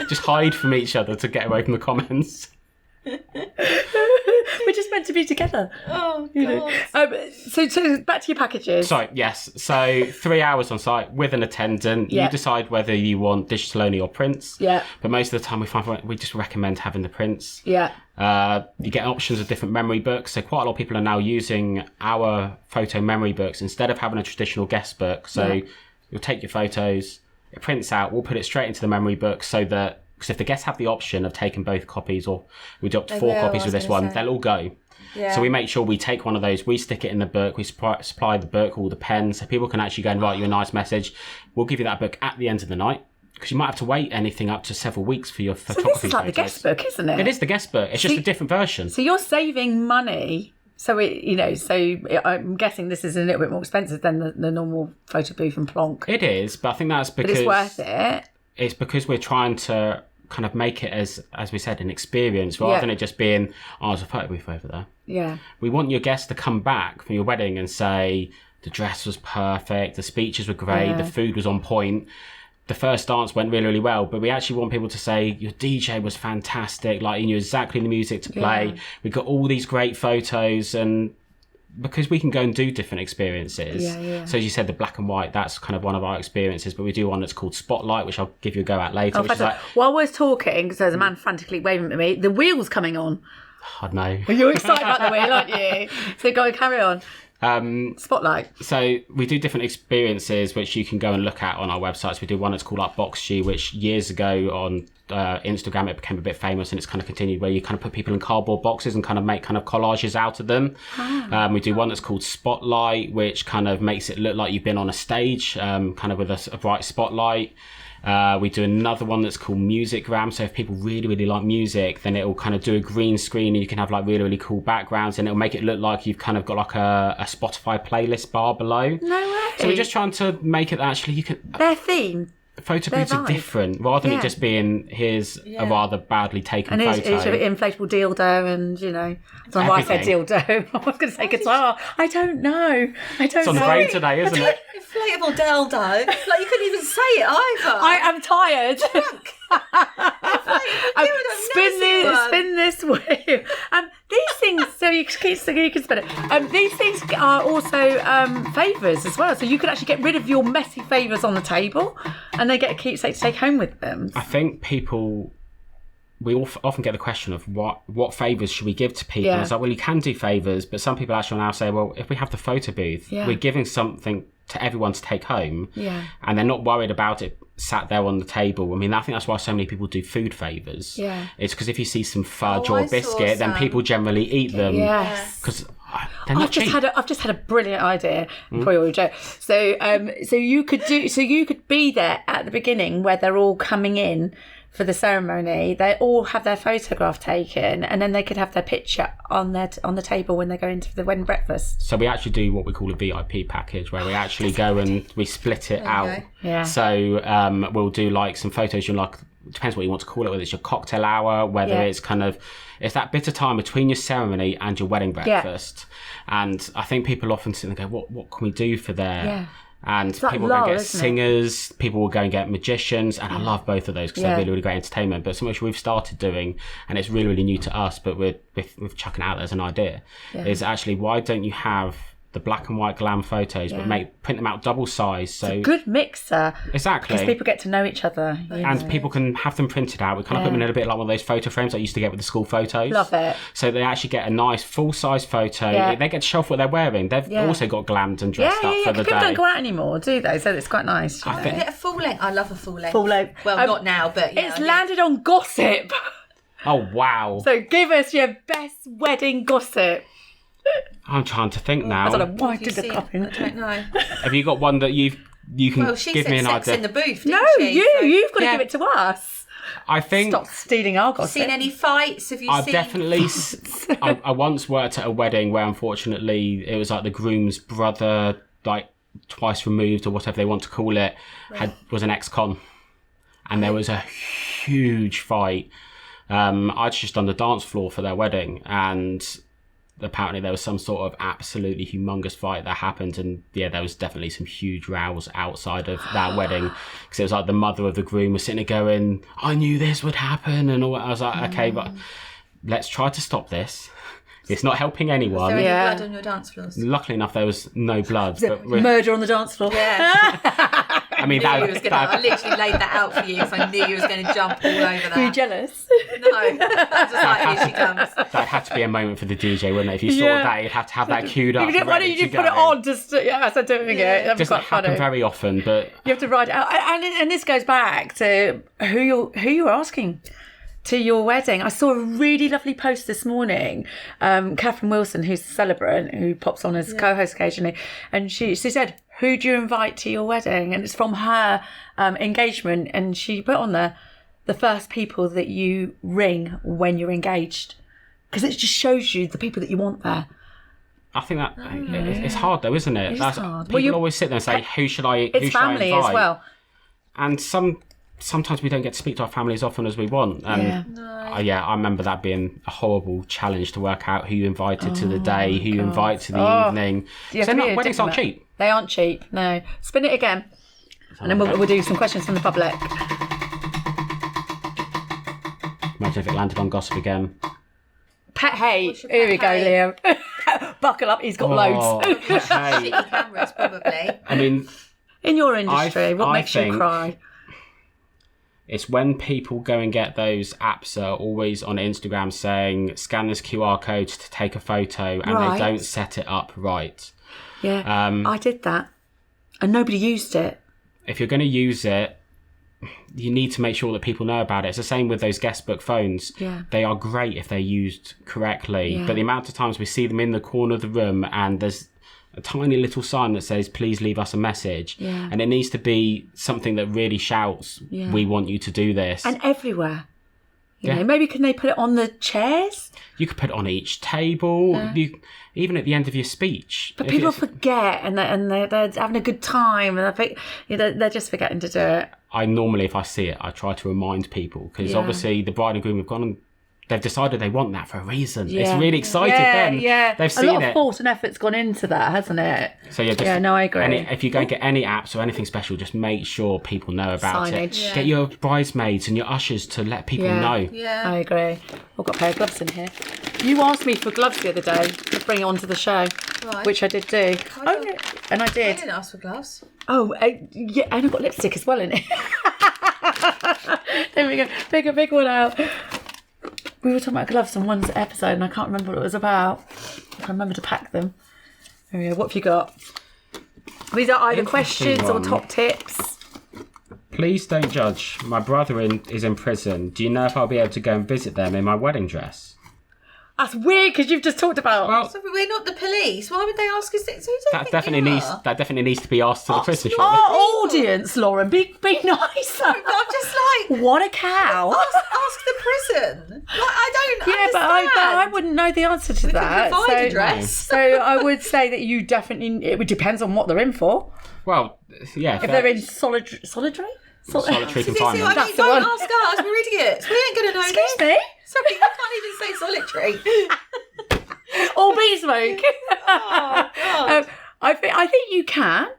Just hide from each other to get away from the comments.
We're just meant to be together.
Oh,
You know.
God.
So back to your packages.
So, yes. So 3 hours on site with an attendant.
Yeah.
You decide whether you want digital only or prints.
Yeah.
But most of the time we just recommend having the prints.
Yeah.
You get options of different memory books. So quite a lot of people are now using our photo memory books instead of having a traditional guest book. So you'll take your photos, it prints out, we'll put it straight into the memory book so that, because if the guests have the option of taking both copies, or we do up to 4 copies with this one, they'll all go.
Yeah.
So we make sure we take one of those, we stick it in the book, we supply the book, all the pens, so people can actually go and write you a nice message. We'll give you that book at the end of the night, because you might have to wait anything up to several weeks for your
So
photography
this is like the
photos.
guest book, isn't it?
It is the guest book, it's just a different version.
So you're saving money. So I'm guessing this is a little bit more expensive than the normal photo booth and plonk.
It is, but I think that's
But
because
it's worth it.
it's because we're trying to kind of make it as we said, an experience rather than it just being, there's a photo booth over there.
Yeah.
We want your guests to come back from your wedding and say the dress was perfect, the speeches were great, the food was on point, the first dance went really, really well. But we actually want people to say your DJ was fantastic, like you knew exactly the music to play. We got all these great photos, and because we can go and do different experiences. So as you said, the black and white, that's kind of one of our experiences, but we do one that's called Spotlight, which I'll give you a go at later. Which is like,
while we're talking, so there's a man frantically waving at me, the wheel's coming on.
I know.
You're excited about the wheel, aren't you? So go and carry on. Spotlight.
So we do different experiences which you can go and look at on our websites. We do one that's called our Box G, which years ago on Instagram it became a bit famous, and it's kind of continued, where you kind of put people in cardboard boxes and kind of make kind of collages out of them. We do one that's called Spotlight, which kind of makes it look like you've been on a stage, kind of with a bright spotlight. We do another one that's called Musicgram. So if people really, really like music, then it'll kind of do a green screen and you can have like really, really cool backgrounds, and it'll make it look like you've kind of got like a Spotify playlist bar below.
No way.
So we're just trying to make it that actually you can...
Their theme.
Photo booths are different, rather than it just being here's a rather badly taken photo.
And it's an inflatable dildo, and you know, I don't know why I said dildo. I was going to say guitar. I don't know.
It's on the brain today, isn't it?
Inflatable dildo. Like you couldn't even say it either.
I am tired. Spin this wheel. These things, so you can spin it. These things are also favours as well. So you can actually get rid of your messy favours on the table, and they get a keepsake to take home with them.
I think we often get the question of what favours should we give to people. It's like, well, you can do favours, but some people actually now say, well, if we have the photo booth, we're giving something to everyone to take home, and they're not worried about it sat there on the table. I mean, I think that's why so many people do food favours. It's because if you see some fudge or a biscuit, then people generally eat them. Because
I've just had a brilliant idea for your joke. So you could be there at the beginning where they're all coming in for the ceremony. They all have their photograph taken, and then they could have their picture on the table when they go into the wedding breakfast.
So we actually do what we call a VIP package, where we actually go and we split it out. So we'll do like some photos. You're like, depends what you want to call it, whether it's your cocktail hour, whether it's kind of, it's that bit of time between your ceremony and your wedding breakfast. And I think people often sit and go, what can we do for there? And people will go and get singers, people will go and get magicians, and I love both of those because they're really, really great entertainment. But something which we've started doing, and it's really, really new to us, but we're chucking it out there as an idea, is actually, why don't you have the black and white glam photos, but print them out double size. So
it's a good mixer.
Exactly.
Because people get to know each other.
And people can have them printed out. We kind of put them in a bit like one of those photo frames I used to get with the school photos.
Love it.
So they actually get a nice full-size photo. They get to show off what they're wearing. They've also got glammed and dressed up for the day.
People don't go out anymore, do they? So it's quite nice.
I think a full length. I love a full length.
Full length.
Well, not now, but
it's landed on gossip.
Oh, wow.
So give us your best wedding gossip.
I'm trying to think now.
I don't know why I did the copying.
I don't know.
Have you got one that you can give me an idea?
In the booth, didn't
no,
she?
You've got to give it to us.
I think.
Stop stealing our gossip.
Seen any fights? Have you
I've
seen?
Definitely. I once worked at a wedding where unfortunately it was like the groom's brother, like twice removed or whatever they want to call it, was an ex-con, and there was a huge fight. I'd just done the dance floor for their wedding, and apparently there was some sort of absolutely humongous fight that happened, and there was definitely some huge rows outside of that wedding, because it was like the mother of the groom was sitting there going, I knew this would happen, and all that. I was like, okay, but let's try to stop this. It's not helping anyone.
Was there any blood on your dance floors?
Luckily enough, there was no blood. But
murder on the dance floor.
I mean,
I literally laid that out for you because I knew you was going to jump all over that.
Were you jealous?
No. I was just like, here she comes.
That had to be a moment for the DJ, wouldn't it? If you saw that, you'd have to have that queued up.
Why don't you just put it on just as I'm doing it? That
doesn't happen very often, but
you have to write it out. And this goes back to who you're asking to your wedding. I saw a really lovely post this morning. Catherine Wilson, who's the celebrant, who pops on as co-host occasionally, and she said, who do you invite to your wedding? And it's from her engagement, and she put on there the first people that you ring when you're engaged, because it just shows you the people that you want there.
I think that it's hard though, isn't it?
It's hard.
People always sit there and say, who should I invite?
It's family as well.
And sometimes we don't get to speak to our family as often as we want. And I remember that being a horrible challenge to work out who you invited to the day, who you invite to the evening. Weddings aren't cheap.
They aren't cheap, no. Spin it again. And then we'll do some questions from the public.
Imagine if it landed on gossip again.
Pet hate. Here we go, Liam. buckle up. He's got loads.
Shitty cameras, probably.
I mean,
in your industry, what makes you cry?
It's when people go and get those apps are always on Instagram saying scan this QR code to take a photo, and they don't set it up right.
Yeah, I did that, and nobody used it.
If you're going to use it, you need to make sure that people know about it. It's the same with those guestbook phones.
Yeah.
They are great if they're used correctly, but the amount of times we see them in the corner of the room and there's a tiny little sign that says, please leave us a message.
Yeah.
And it needs to be something that really shouts, we want you to do this.
And everywhere. You know, maybe can they put it on the chairs?
You could put it on each table, even at the end of your speech.
But people forget, and they're having a good time, and they're just forgetting to do it.
I normally, if I see it, I try to remind people, because obviously the bride and groom have gone and they've decided they want that for a reason. It's really excited them. Yeah, they've seen it.
A lot of thought and effort's gone into that, hasn't it?
So I agree. If you go and get any apps or anything special, just make sure people know about it. Yeah. Get your bridesmaids and your ushers to let people know.
Yeah, I agree. I've got a pair of gloves in here. You asked me for gloves the other day to bring it onto the show, which I did do. And I did.
I didn't ask for gloves.
Oh, yeah, and I've got lipstick as well in it. There we go. Pick a big one out. We were talking about gloves on one episode and I can't remember what it was about. I remember to pack them. There we go. What have you got? These are either questions or top tips.
Please don't judge. My brother is in prison. Do you know if I'll be able to go and visit them in my wedding dress?
That's weird because you've just talked about.
Well, so we're not the police. Why would they ask us this?
That definitely needs to be asked to the prison.
Our audience, Lauren, be nicer.
I'm just like,
what a cow.
Ask the prison. Like, I don't.
Yeah,
understand.
but I wouldn't know the answer to that.
Can provide a dress.
So I would say that you definitely. It depends on what they're in for.
Well, yeah.
If they're in solitary
solitary confinement.
That's the one. Don't ask us. We're idiots. We ain't going to know this.
Excuse me.
Sorry, you can't even say solitary.
Or bee smoke.
Oh, God.
I think you can,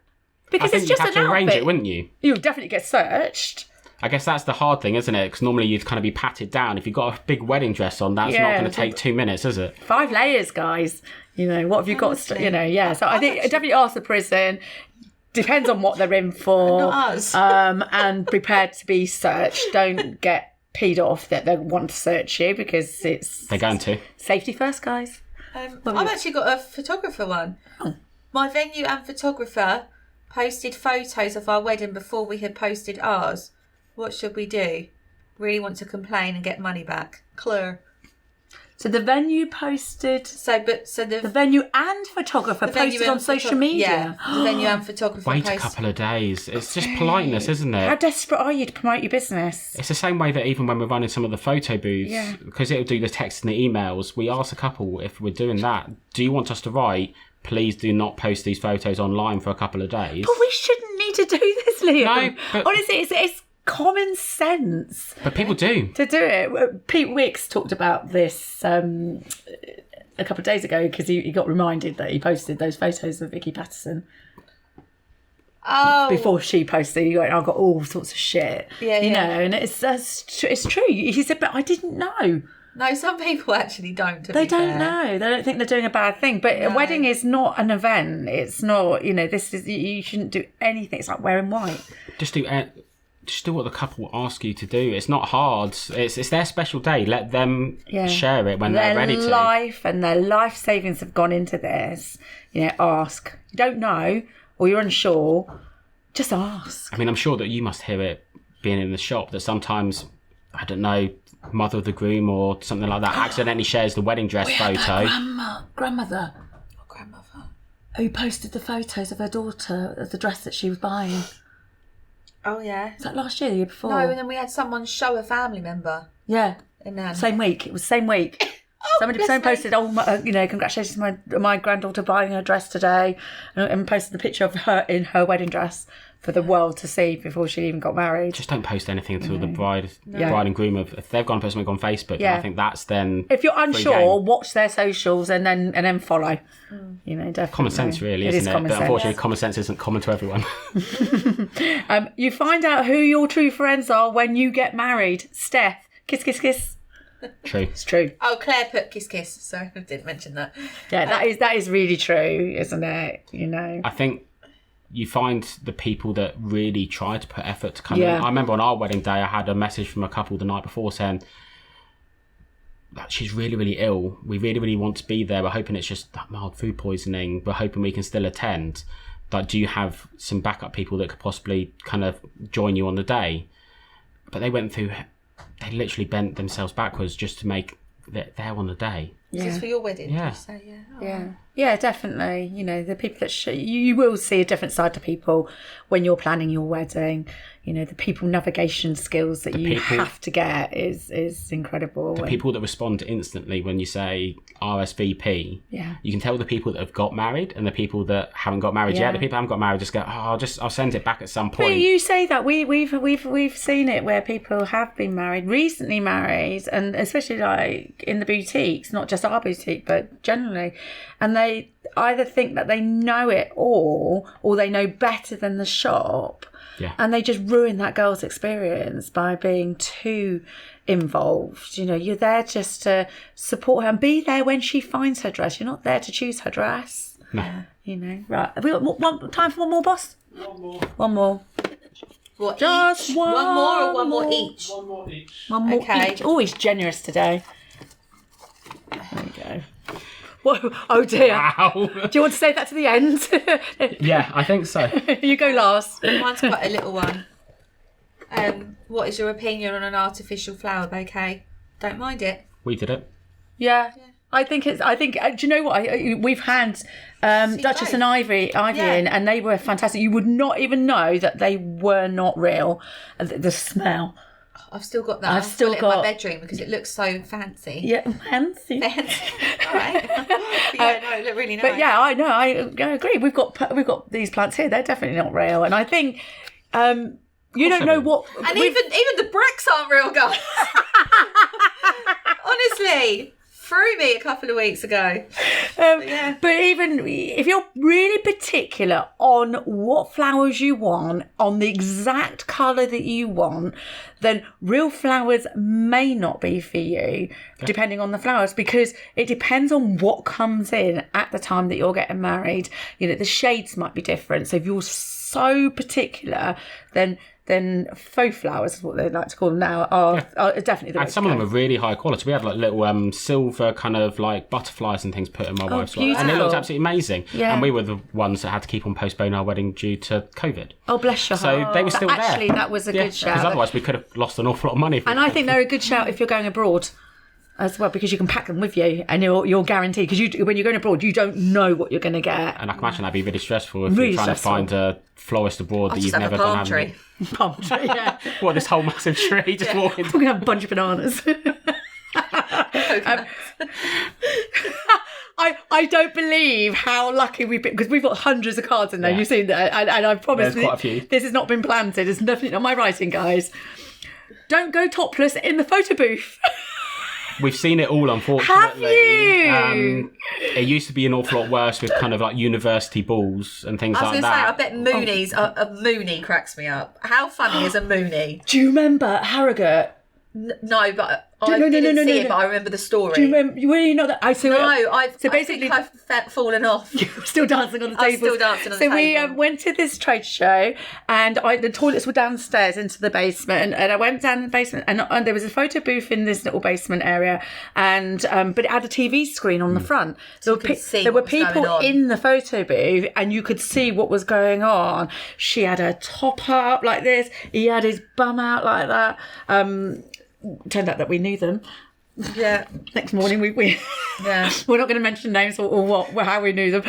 because it's just an outfit.
You'd have to arrange it, wouldn't you?
You'll definitely get searched.
I guess that's the hard thing, isn't it? Because normally you'd kind of be patted down. If you've got a big wedding dress on, that's not going to take 2 minutes, is it?
5 layers, guys. You know, what have you got? So I think definitely ask the prison. Depends on what they're in for.
Not us.
And prepared to be searched. Don't get peed off that they want to search you, because
they're going to.
Safety first, guys.
I've actually got a photographer one. Oh. My venue and photographer posted photos of our wedding before we had posted ours. What should we do? Really want to complain and get money back. Claire.
So the venue posted.
The
venue and photographer posted on social media.
Yeah, the venue and photographer.
Wait a couple of days. It's just politeness, isn't it?
How desperate are you to promote your business?
It's the same way that even when we're running some of the photo booths, because it'll do the text and the emails, we ask a couple if we're doing that. Do you want us to write? Please do not post these photos online for a couple of days.
But we shouldn't need to do this, Liam.
No, but
honestly, it's common sense.
But people do.
To do it. Pete Wicks talked about this a couple of days ago, because he got reminded that he posted those photos of Vicky Patterson.
Oh.
Before she posted, he went, I've got all sorts of shit. Yeah, you know, and it's true. He said, but I didn't know.
No, some people actually don't.
They don't know. They don't think they're doing a bad thing. But a wedding is not an event. It's not, you shouldn't do anything. It's like wearing white.
Just do what the couple ask you to do. It's not hard. It's their special day. Let them share it when they're ready to.
Their life and their life savings have gone into this. Ask. You don't know or you're unsure, just ask.
I mean, I'm sure that you must hear it being in the shop that sometimes, I don't know, mother of the groom or something like that accidentally shares the wedding dress photo.
Grandmother.
What grandmother?
Who posted the photos of her daughter, of the dress that she was buying.
Oh, yeah.
Was that last year, the year before?
No, and then we had someone show a family member.
Yeah. Same week. It was same week. Somebody posted, congratulations to my granddaughter buying her dress today, and posted the picture of her in her wedding dress for the world to see before she even got married.
Just don't post anything until the bride and groom if they've gone to post something on Facebook. I think that's then.
If you're unsure, watch their socials and then follow. Definitely.
Common sense, really, isn't it? But unfortunately, common sense isn't common to everyone.
You find out who your true friends are when you get married. Steph, kiss, kiss, kiss.
True.
It's true.
Oh, Claire put kiss kiss. Sorry, I didn't mention that.
Yeah, that is really true, isn't it? You know.
I think you find the people that really try to put effort to come in. I remember on our wedding day, I had a message from a couple the night before saying that she's really, really ill. We really, really want to be there. We're hoping it's just that mild food poisoning. We're hoping we can still attend. Like, do you have some backup people that could possibly kind of join you on the day? But they they literally bent themselves backwards just to make it there on the day.
Is this for your wedding?
Yeah.
Did you say? Yeah. Oh.
Yeah. Yeah, definitely. You know, the people that you will see a different side to people when you're planning your wedding. You know, the people navigation skills that you have to get is incredible.
The people that respond instantly when you say RSVP.
Yeah.
You can tell the people that have got married and the people that haven't got married yet. The people that haven't got married just go, I'll send it back at some point.
But you say that we've seen it where people have been married, recently married, and especially like in the boutiques, not just our boutique, but generally, and they either think that they know it all or they know better than the shop.
Yeah.
And they just ruin that girl's experience by being too involved. You know, you're there just to support her and be there when she finds her dress. You're not there to choose her dress.
No.
You know, right. Have we got time for one more, boss?
One more.
What,
just
each?
one
more or one
more.
more each?
One more each.
One more
Okay.
each. Oh, he's generous today. There you go. Whoa, oh dear.
Wow.
Do you want to say that to the end?
Yeah, I think so.
You go last.
Mine's quite a little one. What is your opinion on an artificial flower bouquet? Don't mind it.
We did it.
Yeah. I think do you know what? We've had Duchess and Ivy in, and they were fantastic. You would not even know that they were not real. The smell.
I've still got that.
I've still
got it in my bedroom because it looks so fancy.
Yeah, fancy.
All right. But yeah, no, it looked really nice.
But yeah, I know. I agree. We've got these plants here. They're definitely not real, and I think you don't know what.
And even the bricks aren't real, guys. Honestly. Threw me a couple of weeks ago.
But even if you're really particular on what flowers you want, on the exact colour that you want, then real flowers may not be for you, depending on the flowers, because it depends on what comes in at the time that you're getting married. You know, the shades might be different. So if you're so particular, then faux flowers is what they like to call them now are definitely the way.
And some of them are really high quality. We had like little silver kind of like butterflies and things put in my wife's wedding, and it looked absolutely amazing. Yeah. And we were the ones that had to keep on postponing our wedding due to COVID.
Oh, bless your heart.
So they were still there.
Actually, that was a good shout.
Because otherwise we could have lost an awful lot of money.
And I think they're a good shout if you're going abroad as well, because you can pack them with you and you're guaranteed, because when you're going abroad you don't know what you're going to get.
And I can imagine that'd be really stressful if you're trying to find a florist abroad that you've never gone
tree.
Palm tree, yeah.
What, this whole massive tree just walking?
We're going to have a bunch of bananas. I don't believe how lucky we've been, because we've got hundreds of cards in there. You've seen that, and I promise
there's quite a few.
This has not been planted. It's definitely not my writing, guys. Don't go topless in the photo booth.
We've seen it all, unfortunately.
Have you?
It used to be an awful lot worse with kind of like university balls and things like that.
I was going to say, I bet Moonies, a Moonie cracks me up. How funny is a Moonie?
Do you remember Harrogate?
No, but I didn't see it, but I remember the story.
Do you remember? Were you not that? I
think I've fallen off.
You were still dancing on the table.
Still dancing on the
table. So we went to this trade show, and the toilets were downstairs into the basement, and I went down the basement, and there was a photo booth in this little basement area, and but it had a TV screen on the front. So there were people in the photo booth, and you could see what was going on. She had her top up like this. He had his bum out like that. Turned out that we knew them.
Yeah.
Next morning, we're not going to mention names or how we knew them.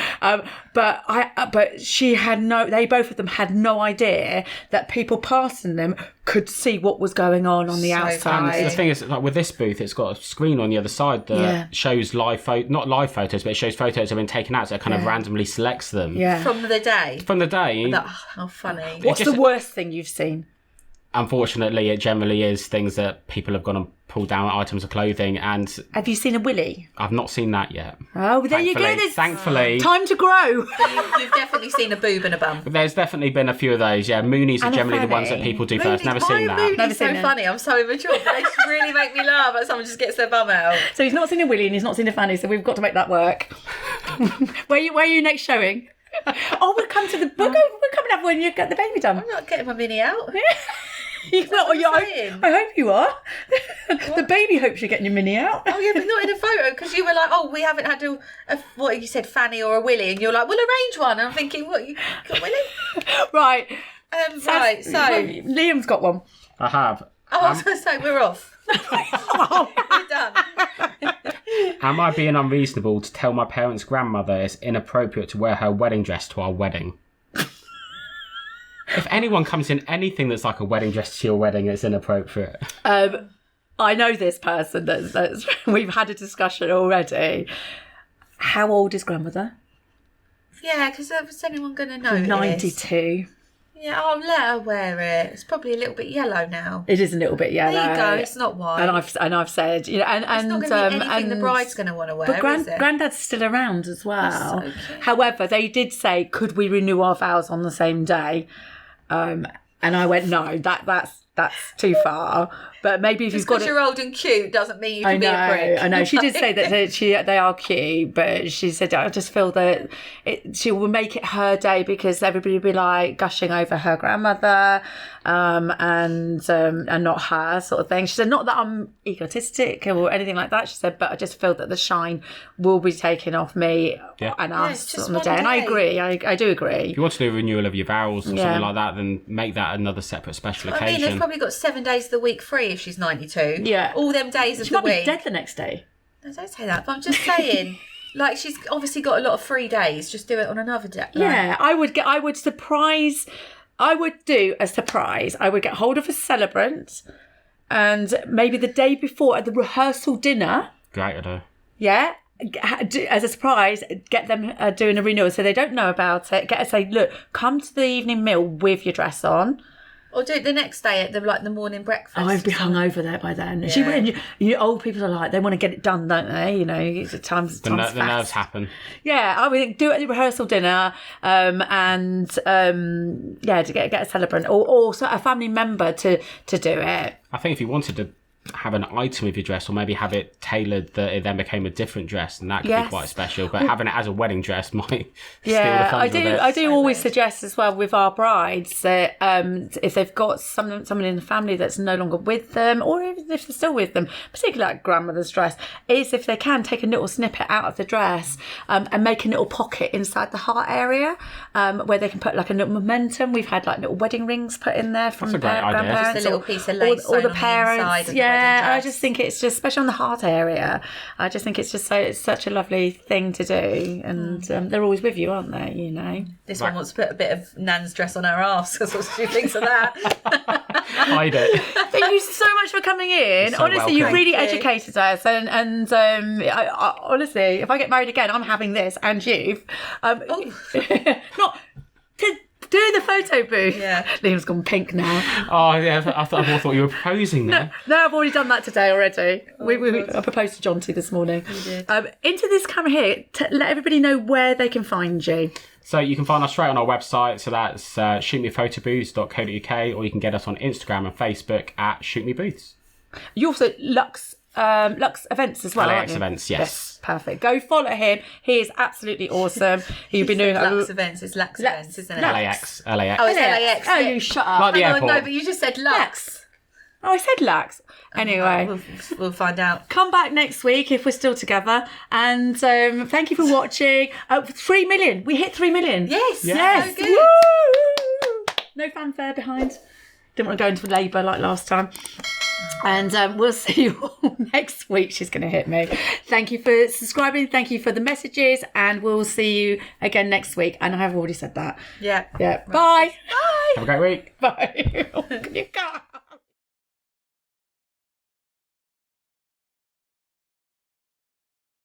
But she had they both of them had no idea that people passing them could see what was going on the outside.
And the thing is, like with this booth, it's got a screen on the other side that shows not live photos, but it shows photos that have been taken out, so it kind of randomly selects them.
Yeah. From the day.
How funny.
What's the worst thing you've seen?
unfortunately, it generally is things that people have gone and pulled down, items of clothing. And
have you seen a willy?
I've not seen that yet.
Oh, there you go.
Thankfully.
Time to grow.
You've definitely seen a boob and a bum.
There's definitely been a few of those. Yeah, Moonies are generally the ones that people do first. Never seen that.
Moonies so funny. I'm so immature, but they just really make me laugh when someone just gets their bum out.
So he's not seen a willy and he's not seen a fanny, so we've got to make that work. Where are you next showing? Oh, we'll come to the book. We'll come and have when you get the baby done.
I'm not getting my mini out.
I hope you are. The baby hopes you're getting your mini out.
Oh yeah, but not in a photo, because you were like, oh, we haven't had what you said, fanny or a willy, and you're like, we'll arrange one. And I'm thinking, what, you got willy?
Right.
Right. So
Liam's got one.
I have.
Oh, I was going to say we're off. We're done.
Am I being unreasonable to tell my parents' grandmother it's inappropriate to wear her wedding dress to our wedding? If anyone comes in anything that's like a wedding dress to your wedding, it's inappropriate.
I know this person. That's we've had a discussion already. How old is grandmother?
Yeah, because was anyone going to know?
92.
Yeah, I'll let her wear it. It's probably a little bit yellow now.
It is a little bit yellow.
There you go. It's not white.
And I've said, you know, and
it's not going to be anything the bride's going to want to wear.
But granddad's still around as well. So however, they did say, could we renew our vows on the same day? And I went, no, that's too far. But maybe if you've got
you're old and cute doesn't mean you can be a prick.
I know. She did say that they are cute, but she said, I just feel that she will make it her day because everybody will be like gushing over her grandmother, and not her sort of thing. She said, not that I'm egotistic or anything like that. She said, but I just feel that the shine will be taken off me and us on the day. And I agree. I do agree.
If you want to do a renewal of your vows or something like that, then make that another separate special occasion.
I mean, they've probably got 7 days of the week free if she's 92.
Yeah.
All them days of
she
the
might
week.
Be dead the next day.
No, don't say that. But I'm just saying, like, she's obviously got a lot of free days. Just do it on another day. Like,
yeah, I would do a surprise. I would get hold of a celebrant, and maybe the day before at the rehearsal dinner.
Great idea.
Yeah. As a surprise, get them doing a renewal so they don't know about it. Say, look, come to the evening meal with your dress on.
Or do it the next day at the morning breakfast.
Oh, I'd be hungover there by then. Yeah. Old people are like, they want to get it done, don't they? You know, times
the nerves happen.
Yeah, I would do it at the rehearsal dinner, to get a celebrant or a family member to do it.
I think if you wanted to have an item of your dress or maybe have it tailored that it then became a different dress, and that could be quite special, but having it as a wedding dress might steal the fun of it.
I do always suggest as well with our brides that if they've got someone in the family that's no longer with them, or even if they're still with them, particularly like grandmother's dress, is if they can take a little snippet out of the dress and make a little pocket inside the heart area where they can put like a little momentum. We've had like little wedding rings put in there from their grandparents.
Just a little piece of lace
or the parents.
The
I just think it's just, especially on the heart area, I just think it's just it's such a lovely thing to do, and they're always with you, aren't they? You know.
This one wants to put a bit of Nan's dress on her arse. That's what she thinks of that.
Hide it.
Thank you so much for coming in.
So
honestly, you've really
Thank you.
educated us, and I honestly, if I get married again, I'm having this, and you, not to. Doing the photo booth. Yeah. Liam's gone pink now.
Oh, yeah. I thought you were proposing there.
No, I've already done that today already. I proposed to Jonty this morning.
You did.
Into this camera here, let everybody know where they can find you.
So you can find us straight on our website. So that's shootmephotobooths.co.uk, or you can get us on Instagram and Facebook at Shoot Me Booths.
You also Lux events as well.
LAX events, yes.
Perfect. Go follow him. He is absolutely awesome. You've been doing
Lux events. It's Lux events, isn't it?
LAX.
Oh, it's LAX.
Oh, you shut up.
Like the airport.
No, but you just said Lux.
Oh, I said Lux. Anyway,
we'll find out.
Come back next week if we're still together. And thank you for watching. 3 million. We hit 3 million.
Yes.
Yes.
So good.
Woo! No fanfare behind. Didn't want to go into labour like last time. And we'll see you all next week. She's going to hit me. Thank you for subscribing. Thank you for the messages. And we'll see you again next week. And I have already said that.
Yeah.
Yeah.
Right.
Bye.
Bye.
Have a great week.
Bye.